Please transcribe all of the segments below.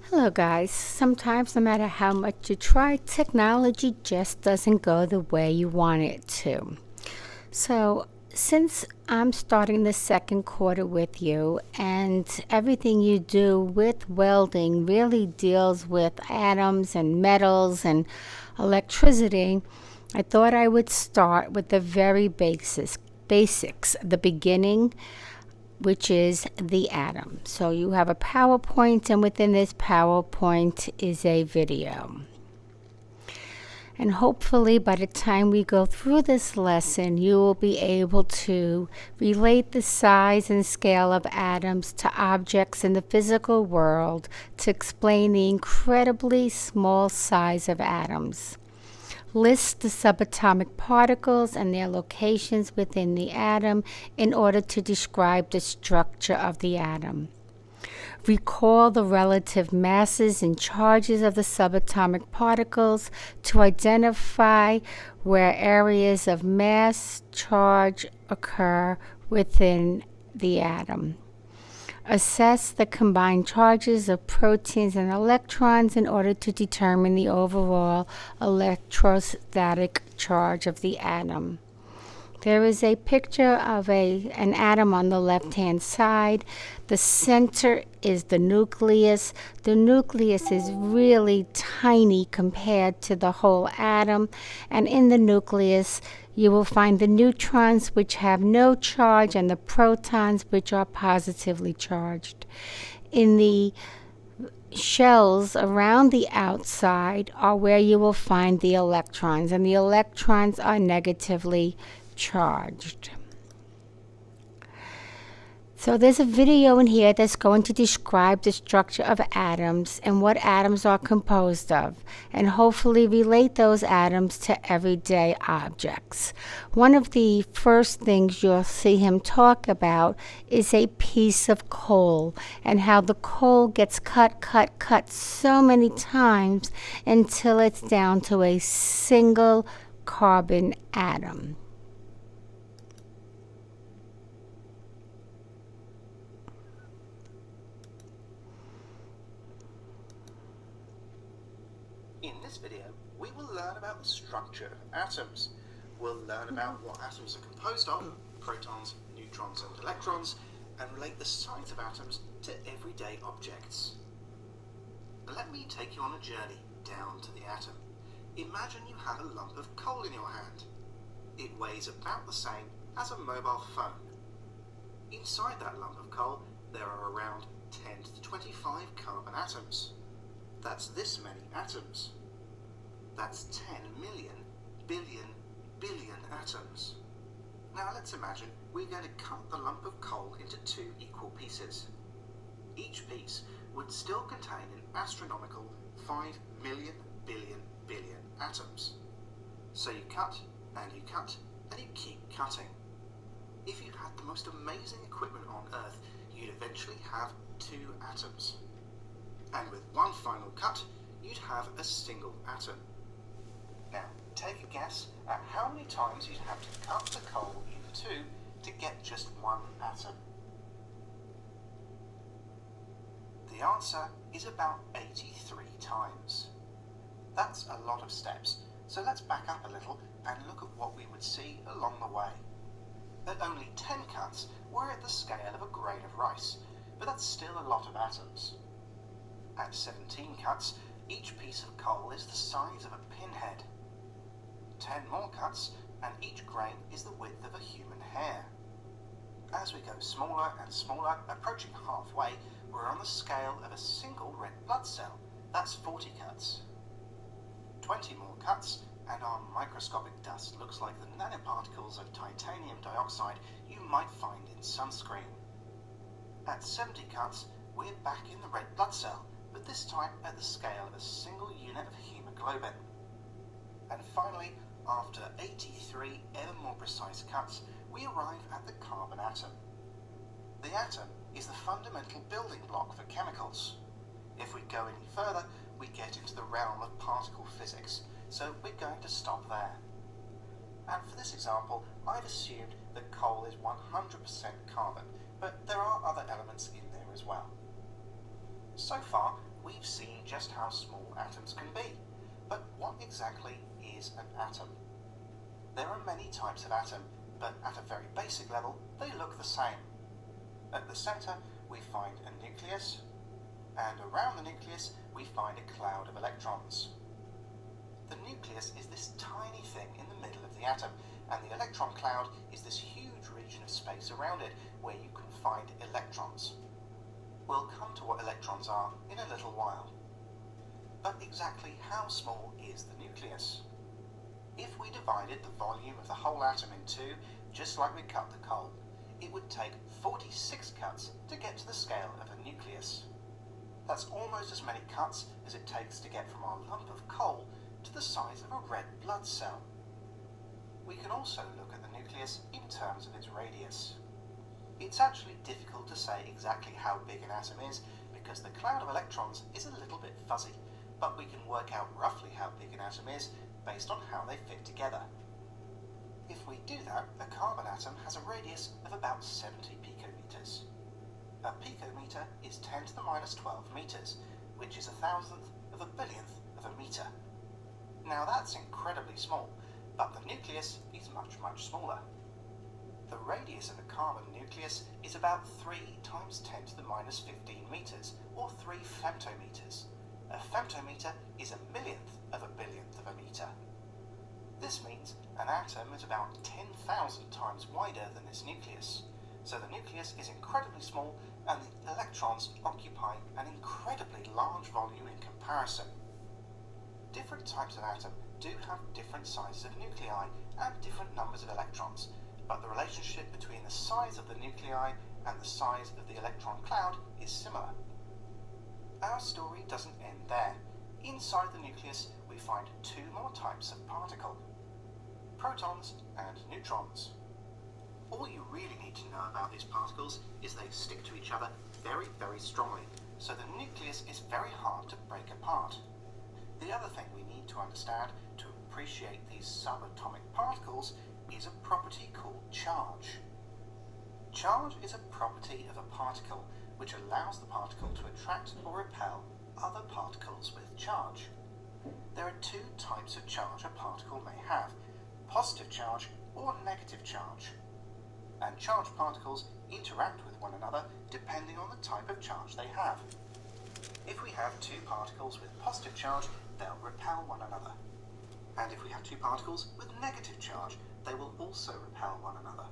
Hello, guys. Sometimes, no matter how much you try, technology just doesn't go the way you want it to. So, since I'm starting the second quarter with you, and everything you do with welding really deals with atoms and metals and electricity, I thought I would start with the very basics, the beginning, which is the atom. So you have a PowerPoint, and within this PowerPoint is a video. And hopefully, by the time we go through this lesson, you will be able to relate the size and scale of atoms to objects in the physical world to explain the incredibly small size of atoms. List the subatomic particles and their locations within the atom in order to describe the structure of the atom. Recall the relative masses and charges of the subatomic particles to identify where areas of mass charge occur within the atom. Assess the combined charges of protons and electrons in order to determine the overall electrostatic charge of the atom. There is a picture of an atom on the left-hand side. The center is the nucleus. The nucleus is really tiny compared to the whole atom. And in the nucleus, you will find the neutrons, which have no charge, and the protons, which are positively charged. In the shells around the outside are where you will find the electrons, and the electrons are negatively charged. So there's a video in here that's going to describe the structure of atoms and what atoms are composed of, and hopefully relate those atoms to everyday objects. One of the first things you'll see him talk about is a piece of coal and how the coal gets cut so many times until it's down to a single carbon atom. In this video, we will learn about the structure of atoms. We'll learn about what atoms are composed of, protons, neutrons and electrons, and relate the size of atoms to everyday objects. Let me take you on a journey down to the atom. Imagine you have a lump of coal in your hand. It weighs about the same as a mobile phone. Inside that lump of coal, there are around 10 to the 25 carbon atoms. That's this many atoms. That's 10 million billion atoms. Now let's imagine we're going to cut the lump of coal into two equal pieces. Each piece would still contain an astronomical 5 million billion atoms. So you cut and you cut and you keep cutting. If you had the most amazing equipment on Earth, you'd eventually have two atoms. And with one final cut, you'd have a single atom. Now, take a guess at how many times you'd have to cut the coal in two to get just one atom. The answer is about 83 times. That's a lot of steps, so let's back up a little and look at what we would see along the way. At only 10 cuts, we're at the scale of a grain of rice, but that's still a lot of atoms. At 17 cuts, each piece of coal is the size of a pinhead. 10 more cuts, and each grain is the width of a human hair. As we go smaller and smaller, approaching halfway, we're on the scale of a single red blood cell. That's 40 cuts. 20 more cuts, and our microscopic dust looks like the nanoparticles of titanium dioxide you might find in sunscreen. At 70 cuts, we're back in the red blood cell, but this time at the scale of a single unit of hemoglobin. And finally, after 83 ever more precise cuts, we arrive at the carbon atom. The atom is the fundamental building block for chemicals. If we go any further, we get into the realm of particle physics, so we're going to stop there. And for this example, I've assumed that coal is 100% carbon, but there are other elements in there as well. So far, we've seen just how small atoms can be. But what exactly is an atom? There are many types of atom, but at a very basic level, they look the same. At the centre, we find a nucleus, and around the nucleus, we find a cloud of electrons. The nucleus is this tiny thing in the middle of the atom, and the electron cloud is this huge region of space around it where you can find electrons. We'll come to what electrons are in a little while. But exactly how small is the nucleus? If we divided the volume of the whole atom in two, just like we cut the coal, it would take 46 cuts to get to the scale of a nucleus. That's almost as many cuts as it takes to get from our lump of coal to the size of a red blood cell. We can also look at the nucleus in terms of its radius. It's actually difficult to say exactly how big an atom is because the cloud of electrons is a little bit fuzzy, but we can work out roughly how big an atom is based on how they fit together. If we do that, a carbon atom has a radius of about 70 picometers. A picometer is 10 to the minus 12 meters, which is 1,000th of a billionth of a meter. Now that's incredibly small, but the nucleus is much, much smaller. The radius of a carbon nucleus is about 3 times 10 to the minus 15 meters, or 3 femtometers. A femtometer is a millionth of a billionth of a meter. This means an atom is about 10,000 times wider than its nucleus. So the nucleus is incredibly small and the electrons occupy an incredibly large volume in comparison. Different types of atom do have different sizes of nuclei and different numbers of electrons, but the relationship between the size of the nuclei and the size of the electron cloud is similar. Our story doesn't end there. Inside the nucleus we find two more types of particle: protons and neutrons. All you really need to know about these particles is they stick to each other very, very strongly, so the nucleus is very hard to break apart. The other thing we need to understand to appreciate these subatomic particles is a property called charge. Charge is a property of a particle which allows the particle to attract or repel other particles with charge. There are two types of charge a particle may have: positive charge or negative charge. And charged particles interact with one another depending on the type of charge they have. If we have two particles with positive charge, they'll repel one another. And if we have two particles with negative charge, they will also repel one another.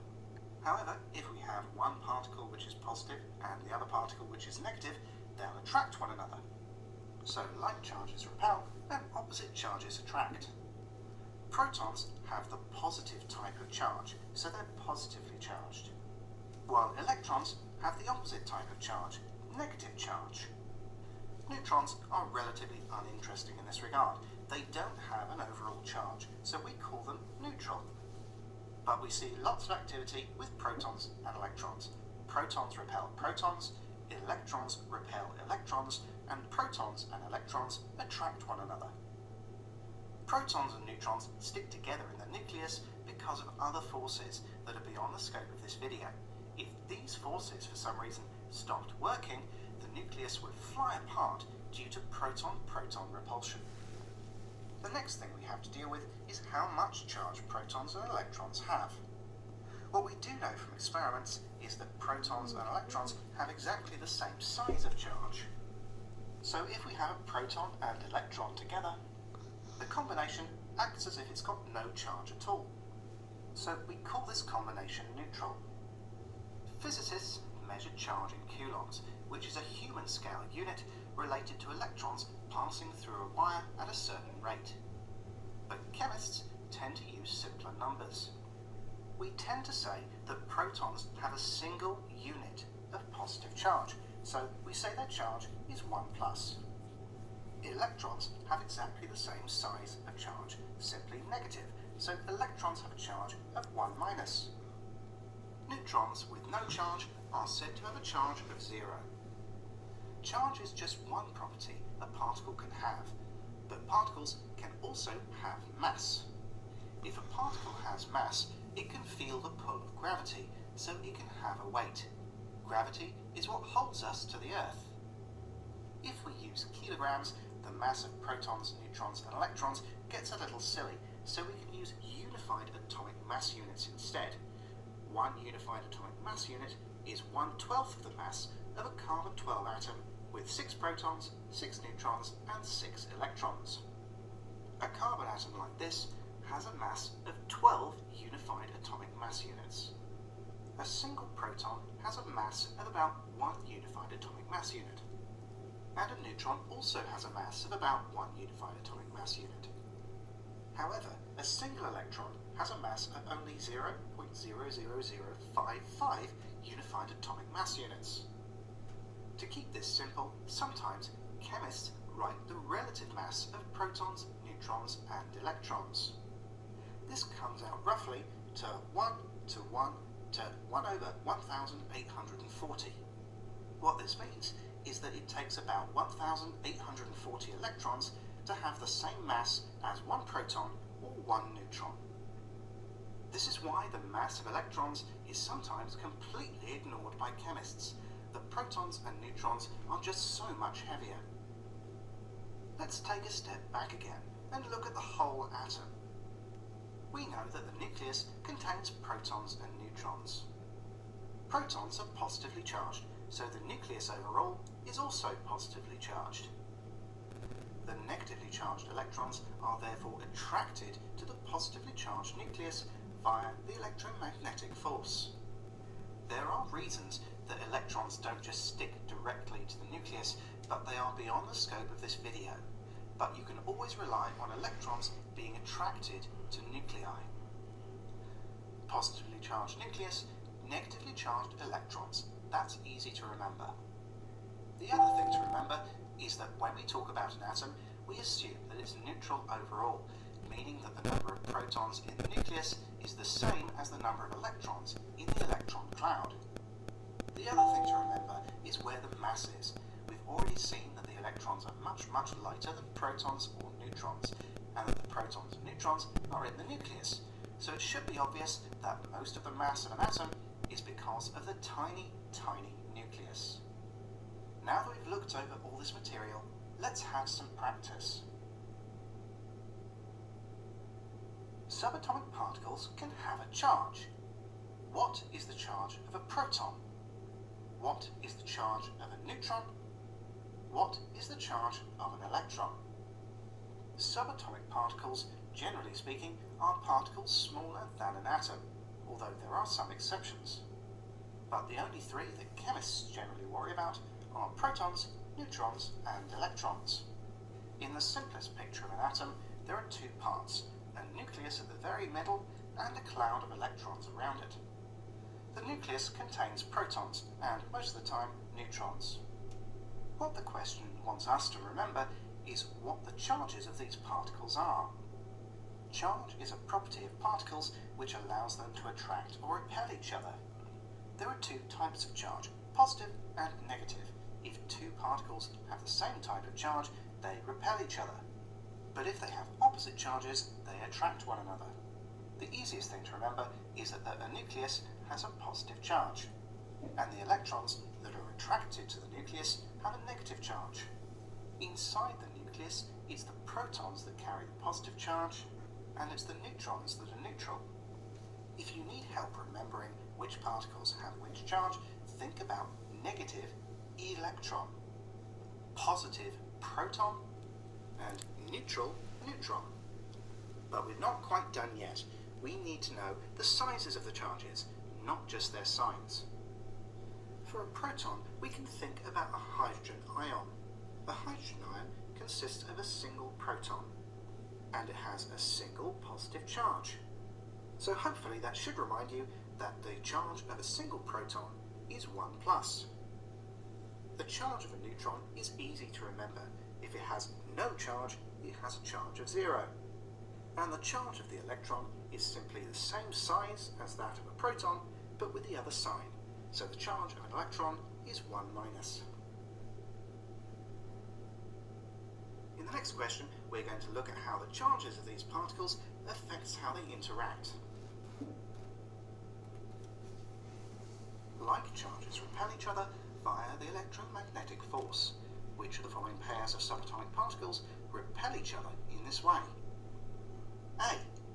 However, if we have one particle which is positive and the other particle which is negative, they'll attract one another. So like charges repel and opposite charges attract. Protons have the positive type of charge, so they're positively charged, while electrons have the opposite type of charge, negative charge. Neutrons are relatively uninteresting in this regard. They don't have an overall charge, so we call them neutral. But we see lots of activity with protons and electrons. Protons repel protons, electrons repel electrons, and protons and electrons attract one another. Protons and neutrons stick together in the nucleus because of other forces that are beyond the scope of this video. If these forces for some reason stopped working, the nucleus would fly apart due to proton-proton repulsion. The next thing we have to deal with is how much charge protons and electrons have. What we do know from experiments is that protons and electrons have exactly the same size of charge. So if we have a proton and electron together, the combination acts as if it's got no charge at all. So we call this combination neutral. Physicists measure charge in coulombs, which is a human scale unit related to electrons passing through a wire at a certain rate. But chemists tend to use simpler numbers. We tend to say that protons have a single unit of positive charge, so we say their charge is 1 plus. Electrons have exactly the same size of charge, simply negative, so electrons have a charge of 1 minus. Neutrons with no charge are said to have a charge of 0. Charge is just one property a particle can have, but particles can also have mass. If a particle has mass, it can feel the pull of gravity, so it can have a weight. Gravity is what holds us to the Earth. If we use use kilograms, the mass of protons, neutrons and electrons gets a little silly, so we can use unified atomic mass units instead. One unified atomic mass unit is 1/12 of the mass of a carbon-12 atom with 6 protons, 6 neutrons and 6 electrons. A carbon atom like this has a mass of 12 unified atomic mass units. A single proton has a mass of about 1 unified atomic mass unit. And a neutron also has a mass of about 1 unified atomic mass unit. However, a single electron has a mass of only 0.00055 unified atomic mass units. To keep this simple, sometimes chemists write the relative mass of protons, neutrons and electrons. This comes out roughly to 1 to 1 to 1 over 1,840. What this means is that it takes about 1,840 electrons to have the same mass as 1 proton or 1 neutron. This is why the mass of electrons is sometimes completely ignored by chemists. The protons and neutrons are just so much heavier. Let's take a step back again and look at the whole atom. We know that the nucleus contains protons and neutrons. Protons are positively charged, so the nucleus overall is also positively charged. The negatively charged electrons are therefore attracted to the positively charged nucleus via the electromagnetic force. There are reasons that electrons don't just stick directly to the nucleus, but they are beyond the scope of this video. But you can always rely on electrons being attracted to nuclei. Positively charged nucleus, negatively charged electrons. That's easy to remember. The other thing to remember is that when we talk about an atom, we assume that it's neutral overall, meaning that the number of protons in the nucleus is the same as the number of electrons in the electron cloud. The other thing to remember is where the mass is. We've already seen that the electrons are much, much lighter than protons or neutrons, and that the protons and neutrons are in the nucleus. So it should be obvious that most of the mass of an atom is because of the tiny, tiny nucleus. Now that we've looked over all this material, let's have some practice. Subatomic particles can have a charge. What is the charge of a proton? What is the charge of a neutron? What is the charge of an electron? Subatomic particles, generally speaking, are particles smaller than an atom, although there are some exceptions. But the only 3 that chemists generally worry about are protons, neutrons and electrons. In the simplest picture of an atom, there are 2 parts, a nucleus at the very middle and a cloud of electrons around it. The nucleus contains protons and, most of the time, neutrons. What the question wants us to remember is what the charges of these particles are. Charge is a property of particles which allows them to attract or repel each other. There are 2 types of charge, positive and negative. If 2 particles have the same type of charge, they repel each other. But if they have opposite charges, they attract one another. The easiest thing to remember is that a nucleus has a positive charge, and the electrons that are attracted to the nucleus have a negative charge. Inside the nucleus, it's the protons that carry the positive charge, and it's the neutrons that are neutral. If you need help remembering which particles have which charge, think about negative electron, positive proton, and neutral neutron. But we're not quite done yet. We need to know the sizes of the charges, not just their signs. For a proton, we can think about a hydrogen ion. A hydrogen ion consists of a single proton, and it has a single positive charge. So hopefully that should remind you that the charge of a single proton is 1+. The charge of a neutron is easy to remember. If it has no charge, it has a charge of 0. And the charge of the electron is simply the same size as that of a proton, but with the other sign. So the charge of an electron is 1-. In the next question, we're going to look at how the charges of these particles affects how they interact. Like charges repel each other via the electromagnetic force. which of the following pairs of subatomic particles repel each other in this way? A.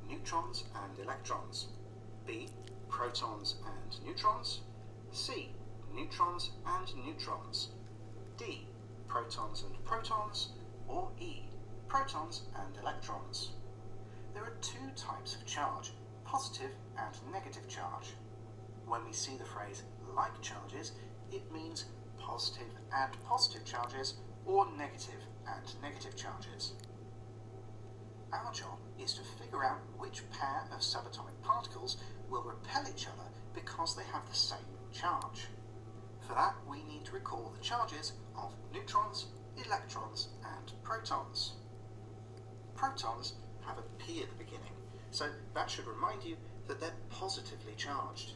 Neutrons and electrons. B. Protons and neutrons. C. Neutrons and neutrons. D. Protons and protons. Or E. Protons and electrons. There are two types of charge, positive and negative charge. When we see the phrase like charges, it means positive and positive charges or negative and negative charges. Our job is to figure out which pair of subatomic particles will repel each other because they have the same charge. For that, we need to recall the charges of neutrons, electrons, and protons. Protons have a P at the beginning, so that should remind you that they're positively charged.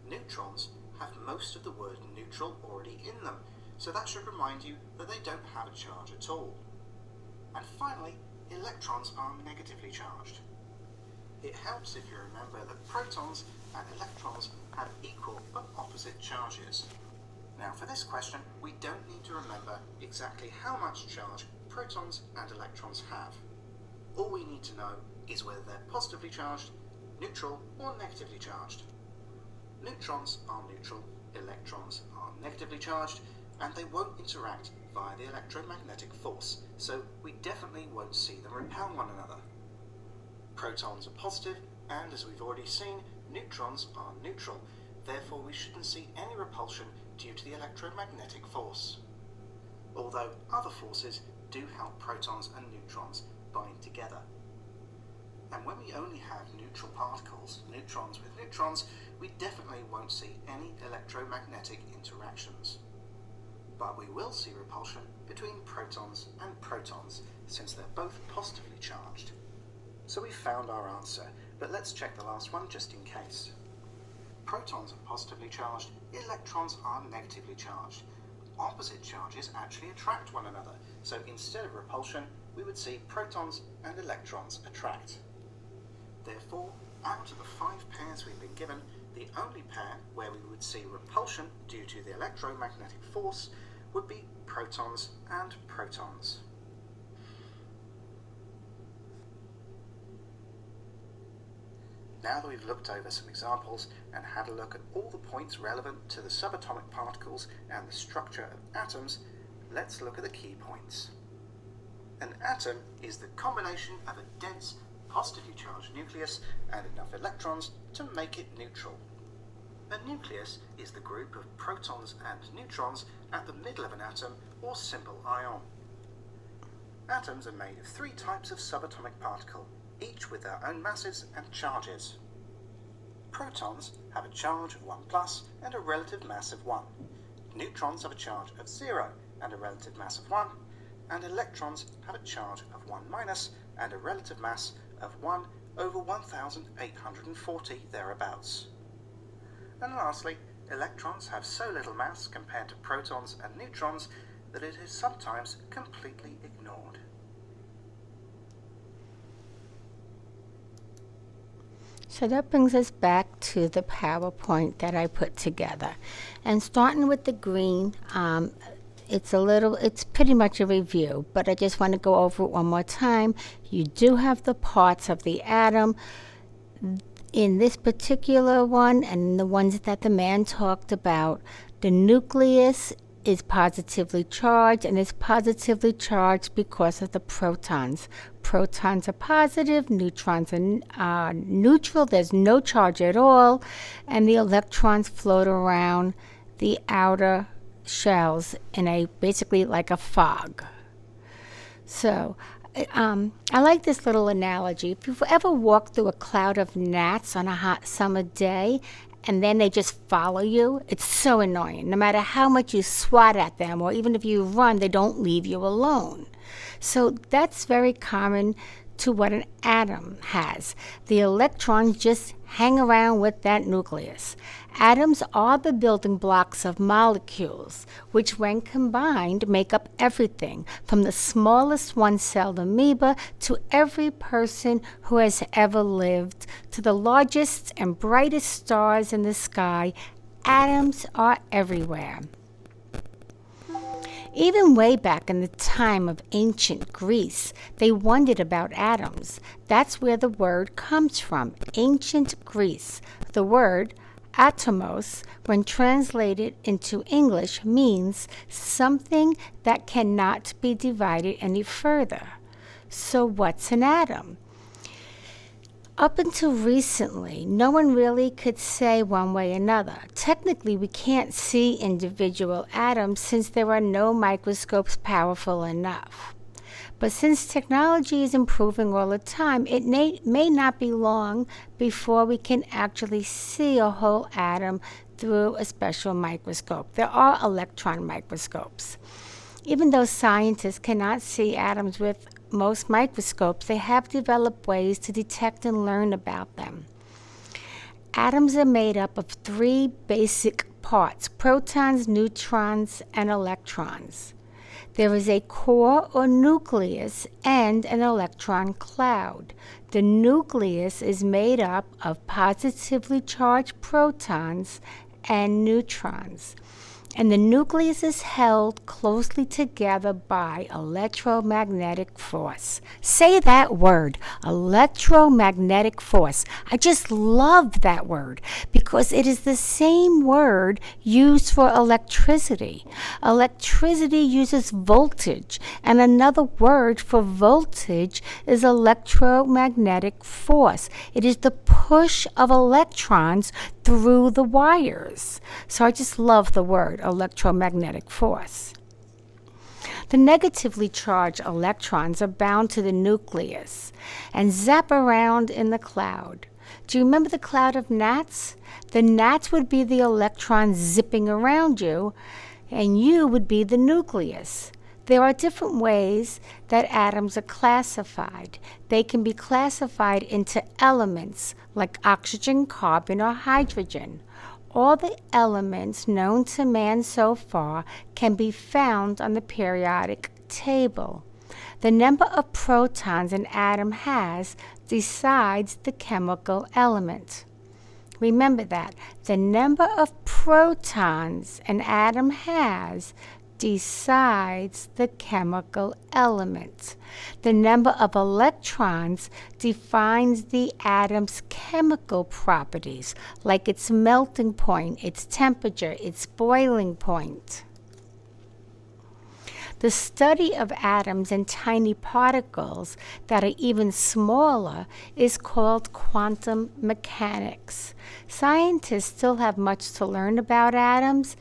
Neutrons have most of the word neutral already in them, so that should remind you that they don't have a charge at all. And finally, electrons are negatively charged. It helps if you remember that protons and electrons have equal but opposite charges. Now for this question, we don't need to remember exactly how much charge protons and electrons have. All we need to know is whether they're positively charged, neutral, or negatively charged. Neutrons are neutral, electrons are negatively charged, and they won't interact via the electromagnetic force, so we definitely won't see them repel one another. Protons are positive, and as we've already seen, neutrons are neutral, therefore we shouldn't see any repulsion due to the electromagnetic force. Although other forces do help protons and neutrons bind together. And when we only have neutral particles, neutrons with neutrons, we definitely won't see any electromagnetic interactions. But we will see repulsion between protons and protons, since they're both positively charged. So we've found our answer, but let's check the last one just in case. Protons are positively charged, electrons are negatively charged. Opposite charges actually attract one another, so instead of repulsion, we would see protons and electrons attract. Therefore, out of the 5 pairs we've been given, the only pair where we would see repulsion due to the electromagnetic force would be protons and protons. Now that we've looked over some examples and had a look at all the points relevant to the subatomic particles and the structure of atoms, let's look at the key points. An atom is the combination of a dense, positively charged nucleus and enough electrons to make it neutral. A nucleus is the group of protons and neutrons at the middle of an atom or simple ion. Atoms are made of 3 types of subatomic particle, each with their own masses and charges. Protons have a charge of 1 plus and a relative mass of 1. Neutrons have a charge of 0 and a relative mass of 1. And electrons have a charge of 1 minus and a relative mass of 1 over 1,840 thereabouts. And lastly, electrons have so little mass compared to protons and neutrons that it is sometimes completely ignored. So that brings us back to the PowerPoint that I put together. And starting with the green, it's pretty much a review, but I just want to go over it one more time. You do have the parts of the atom in this particular one, and the ones that the man talked about. The nucleus is positively charged, and it's positively charged because of the protons. Protons are positive, neutrons are neutral, there's no charge at all, and the electrons float around the outer shells in basically like a fog. So I like this little analogy. If you've ever walked through a cloud of gnats on a hot summer day and then they just follow you, it's so annoying. No matter how much you swat at them or even if you run, they don't leave you alone. So that's very common to what an atom has. The electrons just hang around with that nucleus. Atoms are the building blocks of molecules, which when combined make up everything, from the smallest one-celled amoeba to every person who has ever lived, to the largest and brightest stars in the sky. Atoms are everywhere. Even way back in the time of ancient Greece, they wondered about atoms. That's where the word comes from, ancient Greece. The word atomos, when translated into English, means something that cannot be divided any further. So what's an atom? Up until recently, no one really could say one way or another. Technically, we can't see individual atoms since there are no microscopes powerful enough. But since technology is improving all the time, it may not be long before we can actually see a whole atom through a special microscope. There are electron microscopes. Even though scientists cannot see atoms with most microscopes, they have developed ways to detect and learn about them. Atoms are made up of three basic parts: protons, neutrons, and electrons. There is a core or nucleus and an electron cloud. The nucleus is made up of positively charged protons and neutrons, and the nucleus is held closely together by electromagnetic force. Say that word, electromagnetic force. I just love that word because it is the same word used for electricity. Electricity uses voltage, and another word for voltage is electromagnetic force. It is the push of electrons through the wires. So I just love the word electromagnetic force. The negatively charged electrons are bound to the nucleus and zap around in the cloud. Do you remember the cloud of gnats? The gnats would be the electrons zipping around you, and you would be the nucleus. There are different ways that atoms are classified. They can be classified into elements like oxygen, carbon, or hydrogen. All the elements known to man so far can be found on the periodic table. The number of protons an atom has decides the chemical element. Remember that. The number of protons an atom has decides the chemical element. The number of electrons defines the atom's chemical properties, like its melting point, its temperature, its boiling point. The study of atoms and tiny particles that are even smaller is called quantum mechanics. Scientists still have much to learn about atoms.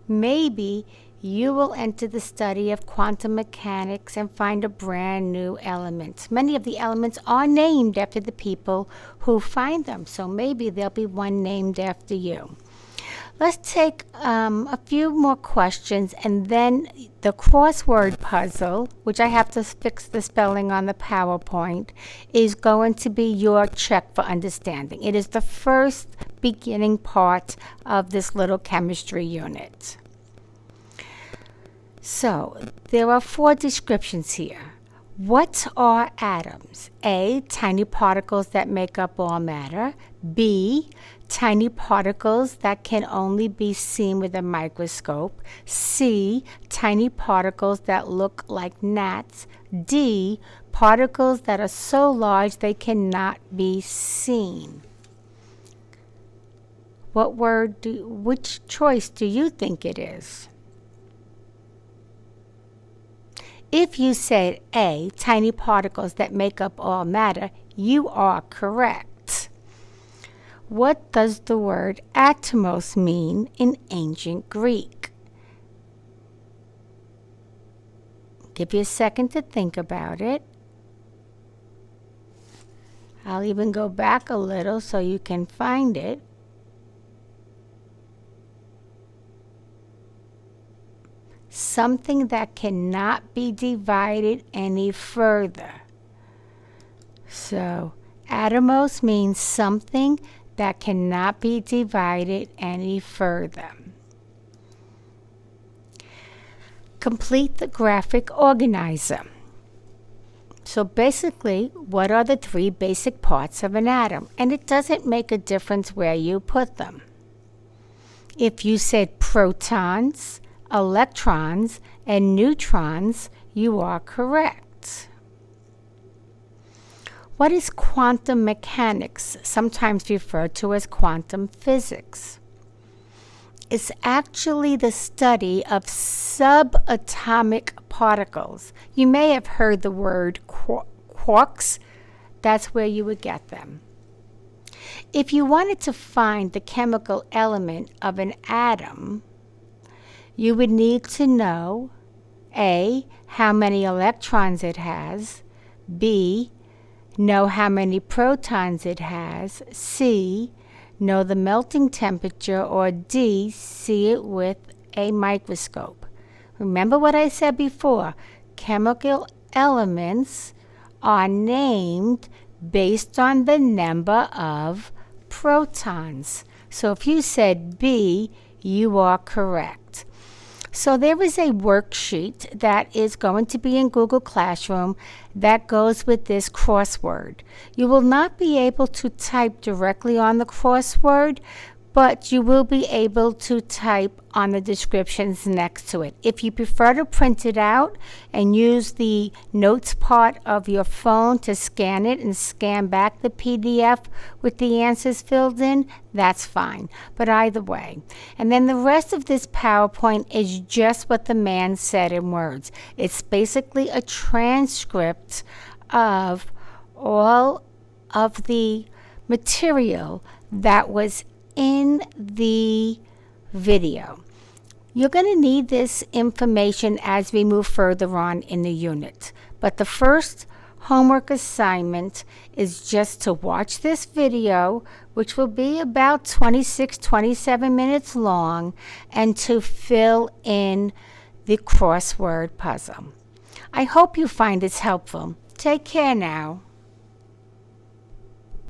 Maybe you will enter the study of quantum mechanics and find a brand new element. Many of the elements are named after the people who find them, so maybe there'll be one named after you. Let's take a few more questions, and then the crossword puzzle, which I have to fix the spelling on the PowerPoint, is going to be your check for understanding. It is the first beginning part of this little chemistry unit. So, there are 4 descriptions here. What are atoms? A, tiny particles that make up all matter. B, tiny particles that can only be seen with a microscope. C, tiny particles that look like gnats. D, particles that are so large they cannot be seen. Which choice do you think it is? If you said A, tiny particles that make up all matter, you are correct. What does the word atomos mean in ancient Greek? Give you a second to think about it. I'll even go back a little so you can find it. Something that cannot be divided any further. So, atomos means something that cannot be divided any further. Complete the graphic organizer. So basically, what are the 3 basic parts of an atom? And it doesn't make a difference where you put them. If you said protons, electrons, and neutrons, you are correct. What is quantum mechanics, sometimes referred to as quantum physics? It's actually the study of subatomic particles. You may have heard the word quarks. That's where you would get them. If you wanted to find the chemical element of an atom, you would need to know A, how many electrons it has, B, know how many protons it has, C, know the melting temperature, or D, see it with a microscope. Remember what I said before, chemical elements are named based on the number of protons. So if you said B, you are correct. So there is a worksheet that is going to be in Google Classroom that goes with this crossword. You will not be able to type directly on the crossword, but you will be able to type on the descriptions next to it. If you prefer to print it out and use the notes part of your phone to scan it and scan back the PDF with the answers filled in, that's fine. But either way. And then the rest of this PowerPoint is just what the man said in words. It's basically a transcript of all of the material that was in the video. You're going to need this information as we move further on in the unit. But the first homework assignment is just to watch this video, which will be about 26-27 minutes long, and to fill in the crossword puzzle. I hope you find this helpful. Take care now.